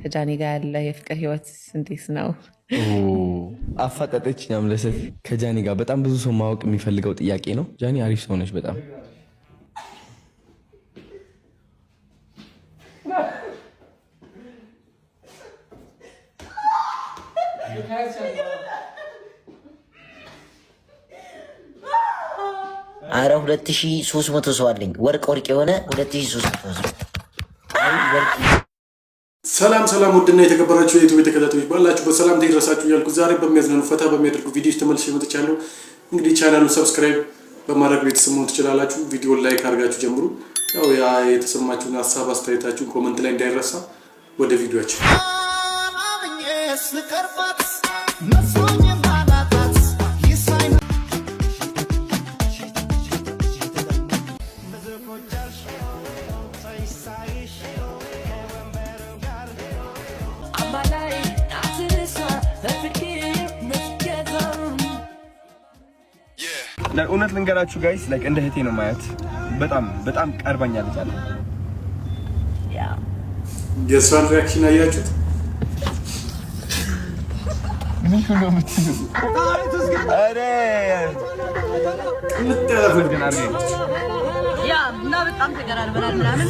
ከጃኒ ጋር ያለ የፍቅር ህይወት እንዴት ነው? አፋጠጠች ያምለሰት ከጃኒ ጋር በጣም ብዙ ሰው ማወቅ የሚፈልገው ጥያቄ ነው። ጃኒ አሪፍ ሰው ነች በጣም አረ 2300 ሰው አለኝ። ወርቅ የሆነ 2300 ሰው። ሰላም ሰላም፣ ውድና የተከበራችሁ የዩቲዩብ ተከታታዮች ባላችሁ በሰላም ተይረሳችሁ እያልኩ ዛሬ በሚያዝናኑ ፈታ በሚያደርጉ ቪዲዮዎች ተመልሼ መጥቻለሁ። እንግዲህ ቻናሉን ሰብስክራይብ በማድረግ ቤተሰብ መሆን ትችላላችሁ። ቪዲዮን ላይክ አድርጋችሁ ጀምሩ። ያው የተሰማችሁን ሀሳብ አስተያየታችሁን ኮሜንት ላይ እንዳይረሳ። ወደ ቪዲዮአችን እውነት ልንገራችሁ ጋይስ ላይክ እንደ እህቴ ነው ማያት። በጣም ቀርባኛለች አለ። የእሷን ሪአክሽን አያችሁት? ምን ነው የምትይው? አረ ምትጠራፈት ግን አረ ያ እና በጣም ተቀራርበናል ምናምን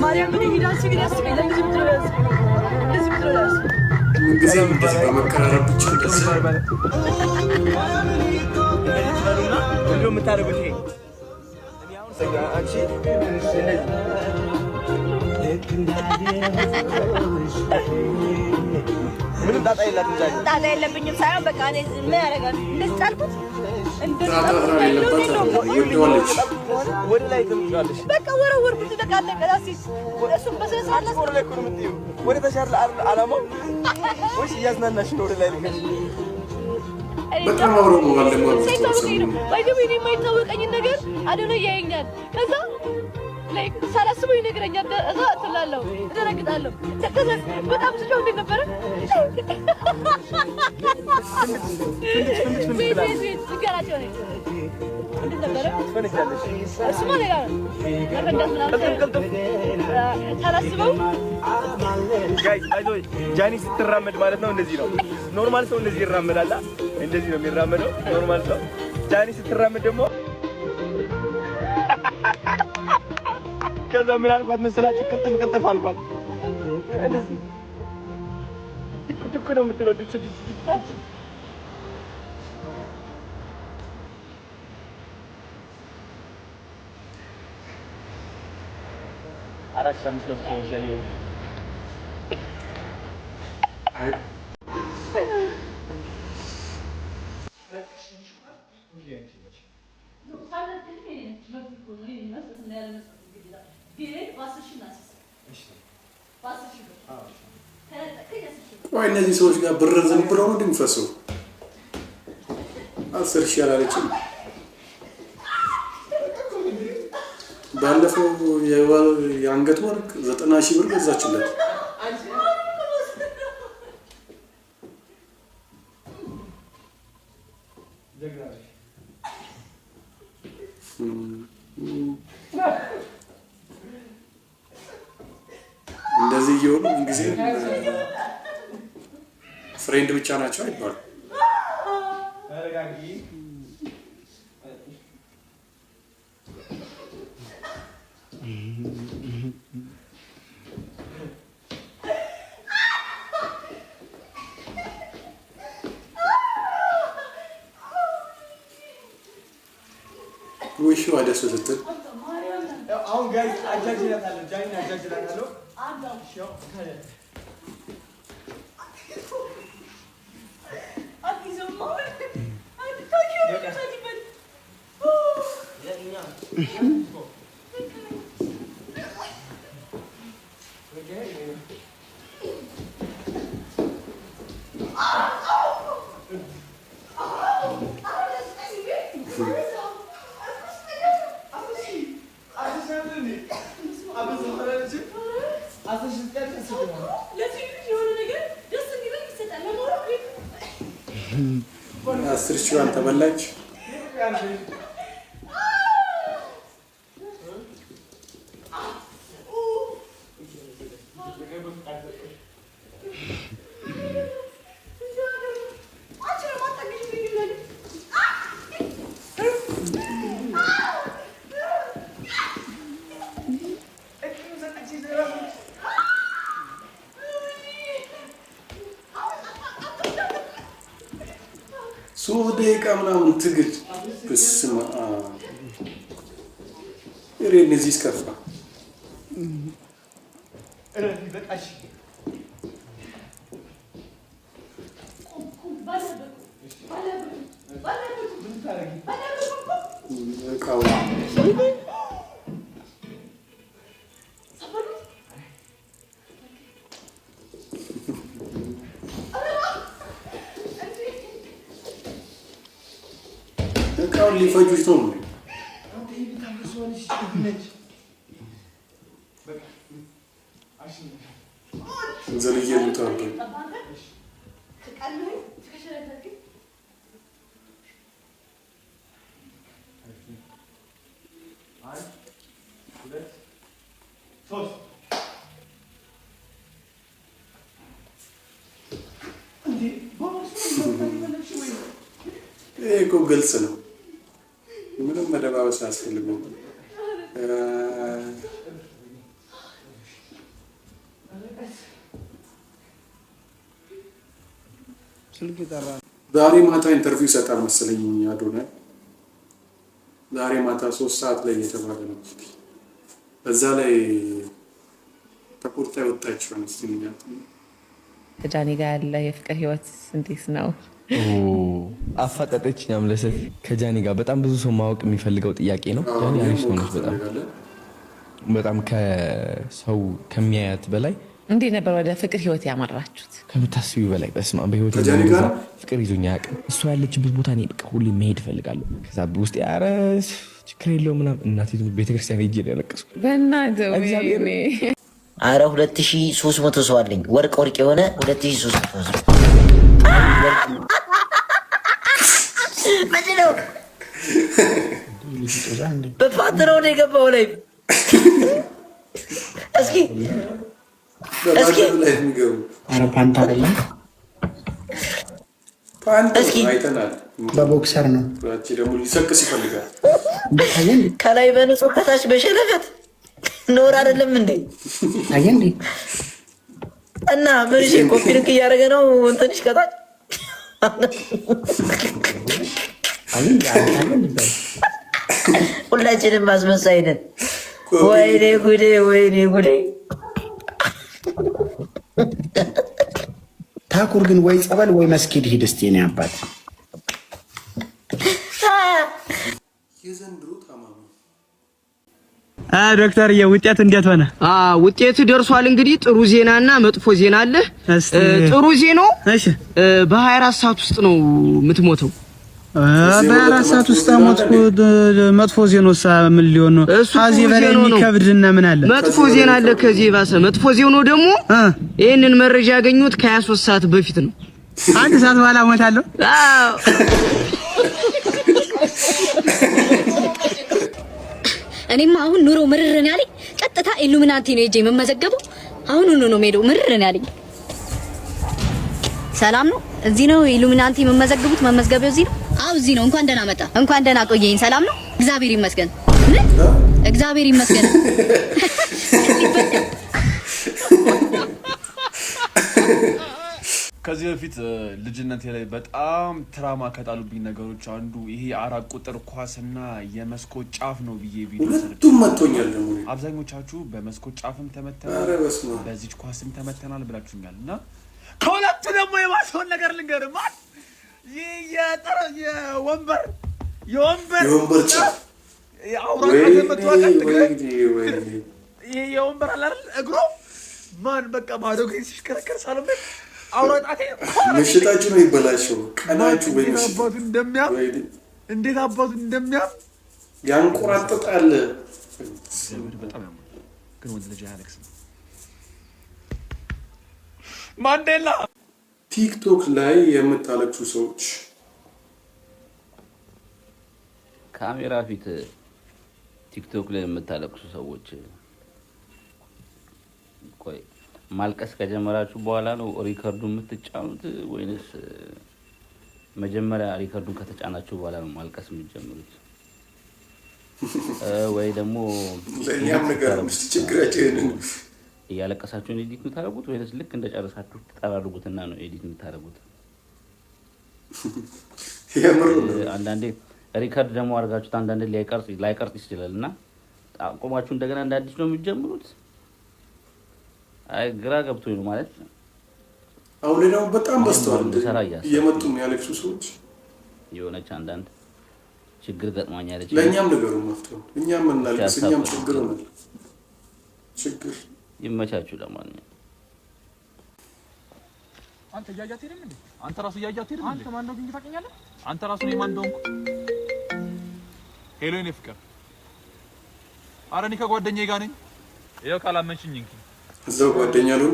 ማርያም ምን ይላል ሲል ያስቀኝ ለምን ትረስ እንደዚህ ትረስ ምንጊዜም እንደዚህ በመቀራረብ ብቻ ይቀርባል። እንደው የምታደርጉት ይሄ እኔ አሁን ሰጋ አንቺ ምንም ጣጣ የላትም ዛሬ ጣጣ የለብኝም ሳይሆን በቃ እኔ ምን ያደርጋል እንደዚህ ጣልኩት ወደ ላይ ትምጫለሽ። በቃ ወረወርኩት ተቃለቀ ራሲስ እሱ በሰሳለ ወደ ላይ ኩር ምትዩ ወደ ተሻለ አላማው ወይስ እያዝናናሽ ነው? ወደ ላይ ልከሽ በጣም አብሮ ሞባል ደግሞ ባይገብ እኔ የማይታወቀኝ ነገር አደነ ያየኛል። ከዛ ላይክ ሳላስበው ይነግረኛል። እዛ ትላለሁ እደረግጣለሁ። ከዛ በጣም ስጫው እንደነበረ ሲጋራቸው ነው እንደነበረ እሱማ ሌላ ነው። ሳላስበው ጃኒ ስትራመድ ማለት ነው እንደዚህ ነው። ኖርማል ሰው እንደዚህ ይራመዳል። እንደዚህ ነው የሚራመደው ኖርማል ሰው። ጃኒ ስትራመድ ደግሞ ከዛ ምን አልኳት መሰላችሁ? ቅልጥፍ አልኳት። እንደዚህ ትኩ ነው የምትለው አራት አምስት ነው ሸሊ ቆይ እነዚህ ሰዎች ጋር ብር ዝም ብሎ ነው እንደሚፈሰው 10,000 ያላለችም። ባለፈው የአንገት ወርቅ 90,000 ብር ገዛችለት። እንደዚህ እየሆኑ ጊዜ ፍሬንድ ብቻ ናቸው አይባሉ። ውሽ ወደ ስትል አሁን ጋይስ አጃጅላታለሁ ጃኒ አጃጅላታለሁ ሻው ካለ አስር ሺዋን ተበላች። ሶደቃ ምናምን ትግል በስማ እሬን እዚህ ስከፋ እቃውን ሊፈጁት ነው። ዘልዬ ልታርዱ ይሄ እኮ ግልጽ ነው። ምንም መደባበስ አያስፈልግም። ዛሬ ማታ ኢንተርቪው ይሰጣል መሰለኝ አዶናይ። ዛሬ ማታ 3 ሰዓት ላይ እየተባለ ነው። በዛ ላይ ተቆርጣ የወጣችው አንስተኛል። ከጃኒ ጋር ያለ የፍቅር ህይወት እንዴት ነው? አፋጠጠች ያምለሰት ከጃኒ ጋር በጣም ብዙ ሰው ማወቅ የሚፈልገው ጥያቄ ነው። ጃኒ አሪፍ ሰው ነች። በጣም ከሰው ከሚያያት በላይ እንዴት ነበር ወደ ፍቅር ህይወት ያመራችሁት? ከምታስቢው በላይ በስማ በህይወት ፍቅር ይዞኛ ያውቅም። እሷ ያለችበት ቦታ እኔ በቃ ሁሌ መሄድ እፈልጋለሁ። ከዛ ውስጥ ኧረ ችግር የለውም ምናምን እናቴ ቤተክርስቲያን ሄጄ ነው ያለቀስኩት። አረ 2300 ሰው አለኝ። ወርቅ የሆነ 2300 ሰው ምንድነው? በፓትሮን የገባው ላይ እስኪ በቦክሰር ነው ከላይ በንጹህ ከታች በሸለፈት ኖር አይደለም እንዴ? እና ምርሽ ኮፒ ልክ እያደረገ ነው እንትንሽ ከታች ሁላችንም ማስመሳይ ነን። ወይኔ ጉዴ ወይኔ ጉዴ። ታኩር ግን ወይ ጸበል ወይ መስጊድ ሂድ እስቲ ነው አባት። ዶክተር የውጤት እንዴት ሆነ? ውጤቱ ደርሷል። እንግዲህ ጥሩ ዜናና መጥፎ ዜና አለ። ጥሩ ዜናው በ24 ሰዓት ውስጥ ነው የምትሞተው። በ24 ሰዓት ውስጥ ሞትኩ። መጥፎ ዜናውስ ምን ሊሆን ነው? ከዚህ በላይ የሚከብድና ምን አለ? መጥፎ ዜና አለ ከዚህ ባሰ። መጥፎ ዜናው ደግሞ ይሄንን መረጃ ያገኙት ከ23 ሰዓት በፊት ነው። አንድ ሰዓት በኋላ ሞታለሁ። አዎ እኔማ አሁን ኑሮ ምርርን ያለኝ ቀጥታ ኢሉሚናቲ ነው እጄ መመዘገበው። አሁን ነው ሜዶ ምርርን ያለኝ። ሰላም ነው? እዚህ ነው ኢሉሚናቲ መመዘገቡት? መመዝገቢያው እዚህ ነው? አው እዚህ ነው። እንኳን ደህና መጣ። እንኳን ደህና ቆየኝ። ሰላም ነው? እግዚአብሔር ይመስገን። እግዚአብሔር ይመስገን። ከዚህ በፊት ልጅነቴ ላይ በጣም ትራማ ከጣሉብኝ ነገሮች አንዱ ይሄ 4 ቁጥር ኳስና የመስኮት ጫፍ ነው ብዬ ቪዲዮ ሁለቱም መቶኛል። ደግሞ አብዛኞቻችሁ በመስኮት ጫፍም ተመተናል፣ በዚህ ኳስም ተመተናል ብላችሁኛል። እና ከሁለቱ ደግሞ የባሰውን ነገር ልንገርህ ማለት የወንበር ጫፍ የወንበር አለ አይደል እግሮ ማን በቃ ባዶ እግሬ ሲሽከረከር ሳለበት አውራጣቴ ምሽታችሁ ነው ይበላሽው። ቀናችሁ ወይ አባቱ እንደሚያም እንዴት አባቱ እንደሚያም ያንቆራጥጣል። በጣም ያማል። ግን ወንድ ልጅ አያለቅስም። ማንዴላ ቲክቶክ ላይ የምታለቅሱ ሰዎች ካሜራ ፊት ቲክቶክ ላይ የምታለቅሱ ሰዎች ቆይ ማልቀስ ከጀመራችሁ በኋላ ነው ሪከርዱን የምትጫኑት ወይንስ መጀመሪያ ሪከርዱን ከተጫናችሁ በኋላ ነው ማልቀስ የምትጀምሩት? ወይ ደግሞ ለኛም ነገር ችግራችን እያለቀሳችሁ ኤዲት የምታደርጉት ወይንስ ልክ እንደጨረሳችሁ ተጠራርጉትና ነው ኤዲት የምታደርጉት? አንዳንዴ ሪከርድ ደግሞ አድርጋችሁት አንዳንዴ ላይቀርጽ ይችላል እና አቆማችሁ እንደገና እንደ አዲስ ነው የሚጀምሩት። አይ ግራ ገብቶኝ ነው ማለት ነው። አሁን ላይ ደግሞ በጣም በስተዋል እየመጡ ነው ያለቅሱ ሰዎች። የሆነች አንዳንድ ችግር ገጥማኛለች። ለእኛም ነገሩ መፍትሄው እኛም እናልቅስ፣ እኛም ችግር ነው ችግር። ይመቻችሁ። ለማንኛውም አንተ ያያት ሄደም እንዴ? አንተ ራሱ ያያት ሄደም እንዴ? አንተ ማን ነው ግን ታውቀኛለህ? አንተ ራሱ ነው ማን እንደሆንኩ? ሄሎ የኔ ፍቅር፣ ኧረ እኔ ከጓደኛዬ ጋር ነኝ። ይኸው ካላመንሽኝ እንግዲህ እዛው ጓደኛ ነው።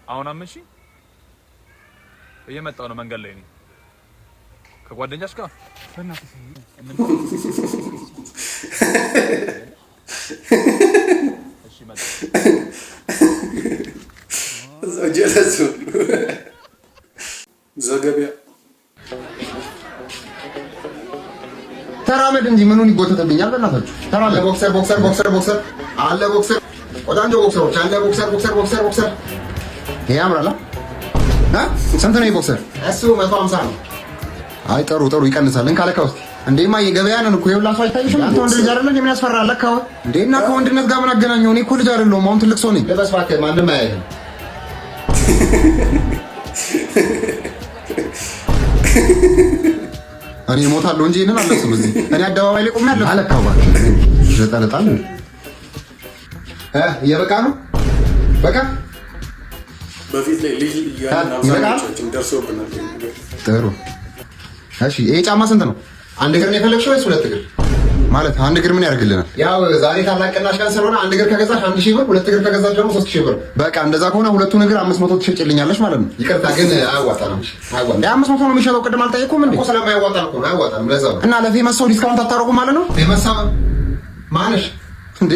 አሁን አመንሽኝ? እየመጣሁ ነው፣ መንገድ ላይ ነኝ ከጓደኛሽ ጋር። በእናትህ እሺ መጣ እዛው ጀለሱ ዘገቢያ ተራመድ እንጂ ምኑን ይጎተተብኛል? በእናታችሁ ተራመድ። ቦክሰር ቦክሰር ቦክሰር ቦክሰር አለ ቦክሰር ቆዳንጆ ቦክሰሮች አለ ቦክሰር ቦክሰር ቦክሰር ቦክሰር ያምራል። ስንት ነው ቦክሰር? እሱ 150 ነው። አይ ጥሩ ጥሩ ይቀንሳል። እንካለካ ውስጥ እንዴማ የገበያ ነን እኮ የሁላ ሰው አይታይሽም? አንተ ወንድ ልጅ አይደለም? የምን ያስፈራል? ለካው እንዴና ከወንድነት ጋር ምን አገናኘው? እኔ እኮ ልጅ አይደለሁም፣ አሁን ትልቅ ሰው ነኝ። ልበስ እባክህ፣ ማንም አያይህም። እኔ እሞታለሁ እንጂ እኔን አለብስም እዚህ። እኔ አደባባይ ላይ ቆሜ አለብስ አለካው እባክህ። ዘጠለጣል እየበቃ ነው በቃ። በፊት ላይ ልጅ ያና አብዛኞቻችን ደርሶብናል። ጥሩ እሺ። ይሄ ጫማ ስንት ነው? አንድ እግር ነው የፈለግሽው ወይስ ሁለት እግር? ማለት አንድ እግር ምን ያደርግልናል? ያው ዛሬ ታላቅ ቅናሽ ቀን ስለሆነ አንድ እግር ከገዛሽ 1000 ብር፣ ሁለት እግር ከገዛሽ ደግሞ 3000 ብር። በቃ እንደዛ ከሆነ ሁለቱን እግር 500 ትሸጭልኛለሽ ማለት ነው። ይቅርታ ግን አያዋጣም። አያዋጣም። 500 ነው የሚሸጠው። ቅድም አልጠየኩም እንዴ? እኮ ስለማያዋጣ ነው። አያዋጣም። ለዛ ነው። እና ለፌመስ ሰው ዲስካውንት አታረጉም ማለት ነው? ፌመስ ሰው ማነሽ እንዴ?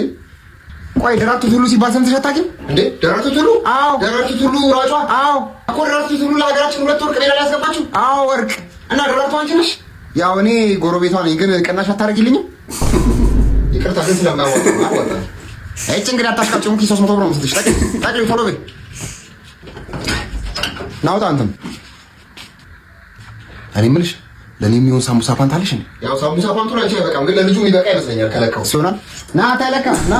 ቆይ ደራርቱ ቱሉ ሲባል ሰምተሽ አታውቂም እንዴ? ደራርቱ ቱሉ? አዎ ደራርቱ ቱሉ ሯጯ። አዎ እኮ ደራርቱ ቱሉ ለሀገራችን 2 ወርቅ ሜዳሊያ ያስገባችሁ። አዎ ወርቅ። እና ደራርቱ አንቺ ነሽ? ያው እኔ ጎረቤቷ ነኝ፣ ግን ቅናሽ አታረጊልኝም? ይቅርታ ግን ስለማያዋጣ ነው። አያዋጣም። እቺ እንግዲህ አታሽቃጭሙ። 300 ብር ነው የምትልሽ። ጠቅልይ ቶሎ በይ። ናውጣ አንተም። እኔ የምልሽ ለኔ የሚሆን ሳሙሳ ፓንት አለሽ እንዴ? ያው ሳሙሳ ፓንቱ ላይ አይበቃም፣ ግን ለልጁ የሚበቃ ይመስለኛል። ከለካው ሲሆናል። ና ተለካ ና።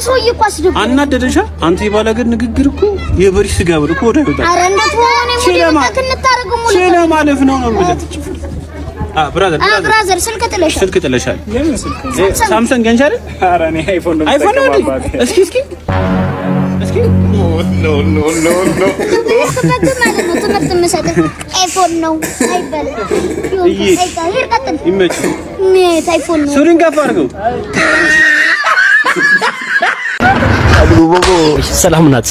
ሰውዬ እኮ አስደብ አናደደሻ? አንተ የባላገር ንግግር እኮ የበሬ ስጋ ብር እኮ ወደ ይወጣ። አረ እንደት ሆነ ቼላ ማለፍ ነው ነው ማለት ብራዘር ስልክ ጥለሻል። ሳምሰንግ ገንቻ አይደል? ኧረ እኔ አይፎን ነው። አይፎን ነው። እስኪ ኖ ትምህርት የምሰጥህ አይፎን ነው አይበልም። አይፎን ነው። ሱሪን ከፍ አድርገው። ሰላም ናት።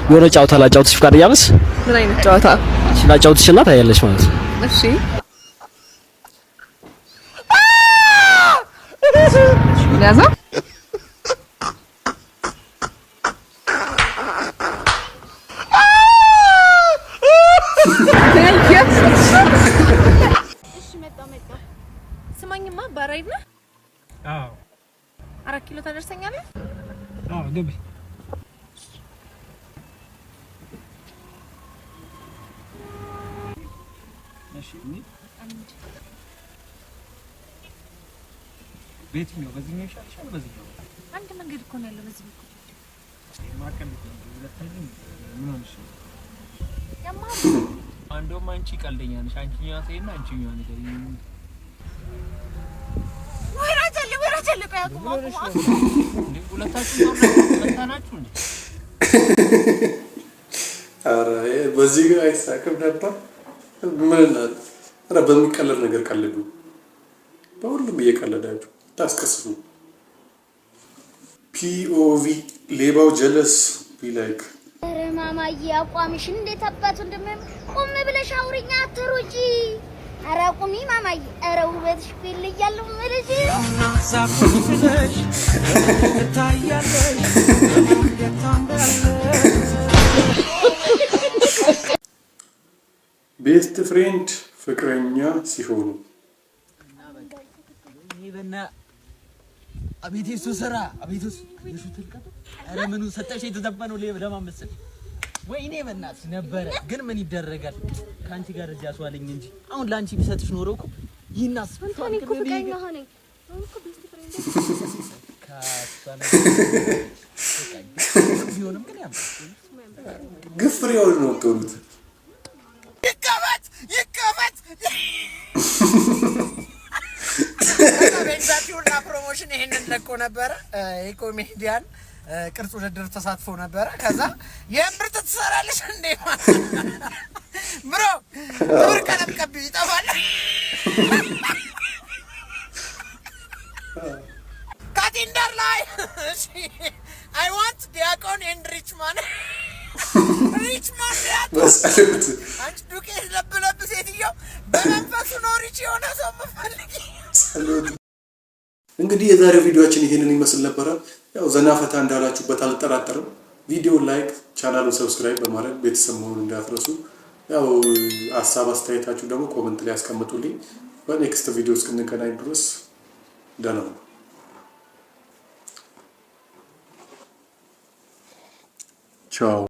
የሆነ ጨዋታ ላጫውትሽ ፈቃደኛ ነሽ? ምን አይነት ጨዋታ? ላጫውትሽና ታያለሽ ማለት ነው። እሺ ያዛ ስማኝማ ባራይድ ነህ? አዎ 4 ኪሎ ታደርሰኛለህ? አዎ ገቢ እሺ ቤት ነው። በዚህኛው ይሻልሻል? በዚህኛው አንድ መንገድ እኮ ነው ያለው። በዚህ በኩል ማከም ሁለታችን ምን ሆነሽ? እንደውም አንቺ ቀልደኛ ነሽ። አንቺኛዋ ተይና አንቺኛዋ ነገር ወራጀለ ቆያቁማ እንዴ ሁለታችሁ ተናችሁ እንዴ? ኧረ በዚህ ጋር አይሳቅም ነበር። ምን አረ በሚቀለድ ነገር ቀልዱ። በሁሉም እየቀለዳችሁ ታስከስሱ። ፒኦቪ ሌባው ጀለስ ቢላይክ ኧረ ማማዬ አቋምሽ እንዴት አባቱ እንደምን ቆም ብለሽ አውሪኛ አትሩጪ። ኧረ ቁሚ ማማዬ። ኧረ ውበትሽ ይለያል ምልሽ ቤስት ፍሬንድ ፍቅረኛ ሲሆኑ ይበና አቤት እሱ ስራ አቤት እሱ ትልቀቱ። ኧረ ምኑ ሰጠሽ የተዘፈነው ለማመሰል ወይኔ በእናትሽ ነበረ ግን ምን ይደረጋል ካንቺ ጋር እዚያ አስዋለኝ እንጂ አሁን ላንቺ ቢሰጥሽ ኖሮ እኮ ይናስ አንተ እኮ ፍቅረኛ ሆነኝ አሁን እኮ ቤስት ፍሬንድ ቢሆንም ግን ያምራል ግፍሬውን ነው ተውሉት ይከፈት በቤዛቲውና ፕሮሞሽን ይሄንን ለቆ ነበር የኮሜዲያን ቅርጽ ውድድር ተሳትፎ ነበር ከዛ የምርጥ ትሰራለሽ እንዴ ብሮ ብር ቀለም ቀብ ይጣፋል ካቲንደር ላይ እሺ I want ዲያቆን and Richman በሰሉት አንቺ ዱቄት ለብለብ ሴትዮ በመንፈሱ ነው ሪች የሆነ ሰው መፈልጊ እንግዲህ የዛሬው ቪዲዮአችን ይሄንን ይመስል ነበር ያው ዘና ፈታ እንዳላችሁበት አልጠራጠርም ቪዲዮ ላይክ ቻናሉን ሰብስክራይብ በማድረግ ቤተሰብ መሆኑን እንዳትረሱ ያው ሐሳብ አስተያየታችሁ ደግሞ ኮሜንት ላይ አስቀምጡልኝ በኔክስት ቪዲዮ እስክንገናኝ ድረስ ደህና ሁኑ ቻው